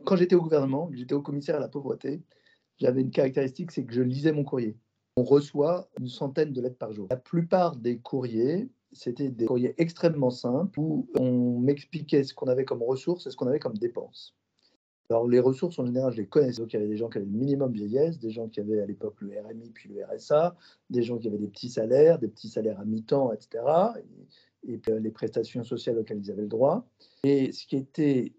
Quand j'étais au gouvernement, j'étais haut commissaire à la pauvreté, j'avais une caractéristique, c'est que je lisais mon courrier. On reçoit une centaine de lettres par jour. La plupart des courriers, c'était des courriers extrêmement simples où on m'expliquait ce qu'on avait comme ressources et ce qu'on avait comme dépenses. Alors les ressources, en général, je les connaissais. Donc il y avait des gens qui avaient le minimum vieillesse, des gens qui avaient à l'époque le RMI puis le RSA, des gens qui avaient des petits salaires à mi-temps, etc. Et puis les prestations sociales auxquelles ils avaient le droit. Et ce qui était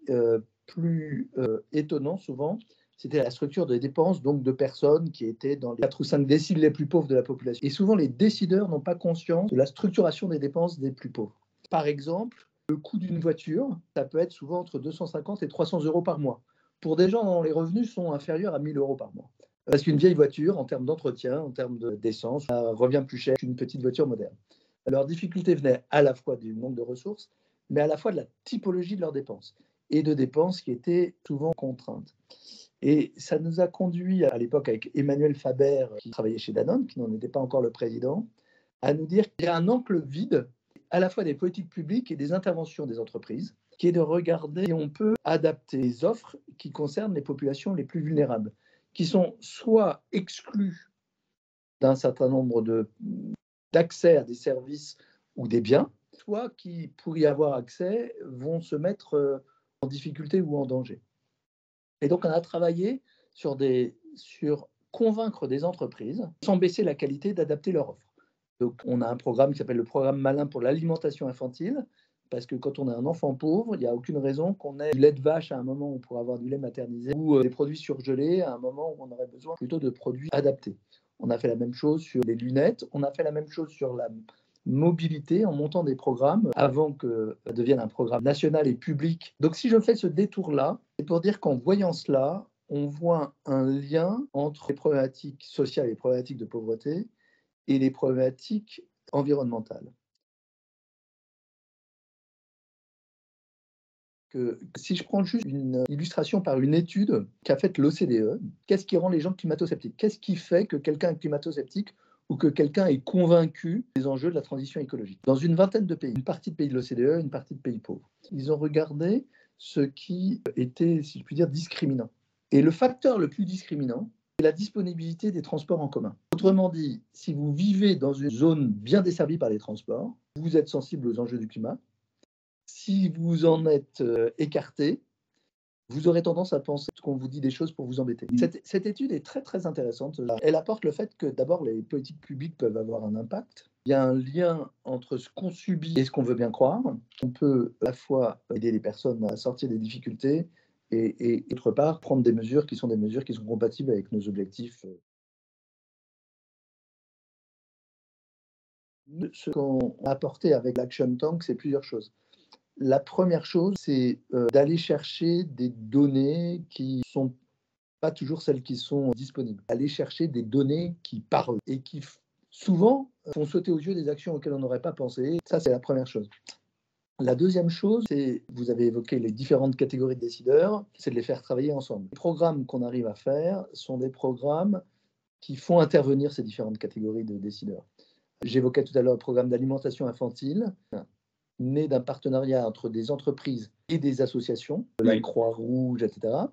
plus étonnant souvent, c'était la structure des dépenses donc de personnes qui étaient dans les 4 ou 5 déciles les plus pauvres de la population. Et souvent, les décideurs n'ont pas conscience de la structuration des dépenses des plus pauvres. Par exemple, le coût d'une voiture, ça peut être souvent entre 250 et 300 euros par mois. Pour des gens dont les revenus sont inférieurs à 1 000 euros par mois. Parce qu'une vieille voiture, en termes d'entretien, en termes d'essence, ça revient plus cher qu'une petite voiture moderne. Leur difficulté venait à la fois du manque de ressources, mais à la fois de la typologie de leurs dépenses et de dépenses qui étaient souvent contraintes. Et ça nous a conduit à l'époque avec Emmanuel Faber, qui travaillait chez Danone, qui n'en était pas encore le président, à nous dire qu'il y a un angle vide à la fois des politiques publiques et des interventions des entreprises, qui est de regarder si on peut adapter les offres qui concernent les populations les plus vulnérables, qui sont soit exclues d'un certain nombre d'accès à des services ou des biens, soit qui, pour y avoir accès, vont se mettre en difficulté ou en danger. Et donc, on a travaillé sur convaincre des entreprises, sans baisser la qualité, d'adapter leur offre. Donc, on a un programme qui s'appelle le programme Malin pour l'alimentation infantile, parce que quand on a un enfant pauvre, il n'y a aucune raison qu'on ait du lait de vache à un moment où on pourrait avoir du lait maternisé ou des produits surgelés à un moment où on aurait besoin plutôt de produits adaptés. On a fait la même chose sur les lunettes, on a fait la même chose sur la mobilité en montant des programmes avant que ça devienne un programme national et public. Donc si je fais ce détour-là, c'est pour dire qu'en voyant cela, on voit un lien entre les problématiques sociales et les problématiques de pauvreté et les problématiques environnementales. Si je prends juste une illustration par une étude qu'a faite l'OCDE, qu'est-ce qui rend les gens climato-sceptiques? Qu'est-ce qui fait que quelqu'un est climato-sceptique ou que quelqu'un est convaincu des enjeux de la transition écologique? Dans une vingtaine de pays, une partie de pays de l'OCDE, une partie de pays pauvres, ils ont regardé ce qui était, si je puis dire, discriminant. Et le facteur le plus discriminant, c'est la disponibilité des transports en commun. Autrement dit, si vous vivez dans une zone bien desservie par les transports, vous êtes sensible aux enjeux du climat. Si vous en êtes écarté, vous aurez tendance à penser qu'on vous dit des choses pour vous embêter. Cette étude est très, très intéressante. Elle apporte le fait que d'abord, les politiques publiques peuvent avoir un impact. Il y a un lien entre ce qu'on subit et ce qu'on veut bien croire. On peut à la fois aider les personnes à sortir des difficultés et d'autre part, prendre des mesures qui sont compatibles avec nos objectifs. Ce qu'on a apporté avec l'Action Tank, c'est plusieurs choses. La première chose, c'est d'aller chercher des données qui ne sont pas toujours celles qui sont disponibles. Aller chercher des données qui parlent et qui souvent font sauter aux yeux des actions auxquelles on n'aurait pas pensé. Ça, c'est la première chose. La deuxième chose, c'est, vous avez évoqué les différentes catégories de décideurs, c'est de les faire travailler ensemble. Les programmes qu'on arrive à faire sont des programmes qui font intervenir ces différentes catégories de décideurs. J'évoquais tout à l'heure le programme d'alimentation infantile, né d'un partenariat entre des entreprises et des associations, de la Croix-Rouge, etc.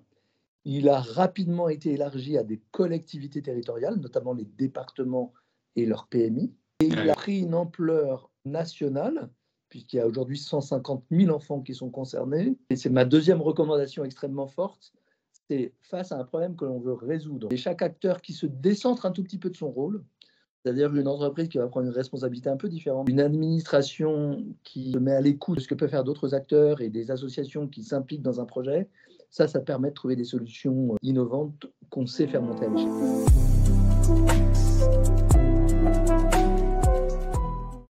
Il a rapidement été élargi à des collectivités territoriales, notamment les départements et leurs PMI. Et il a pris une ampleur nationale, puisqu'il y a aujourd'hui 150 000 enfants qui sont concernés. Et c'est ma deuxième recommandation extrêmement forte, c'est face à un problème que l'on veut résoudre. Et chaque acteur qui se décentre un tout petit peu de son rôle, c'est-à-dire une entreprise qui va prendre une responsabilité un peu différente, une administration qui se met à l'écoute de ce que peuvent faire d'autres acteurs et des associations qui s'impliquent dans un projet, ça permet de trouver des solutions innovantes qu'on sait faire monter à l'échelle.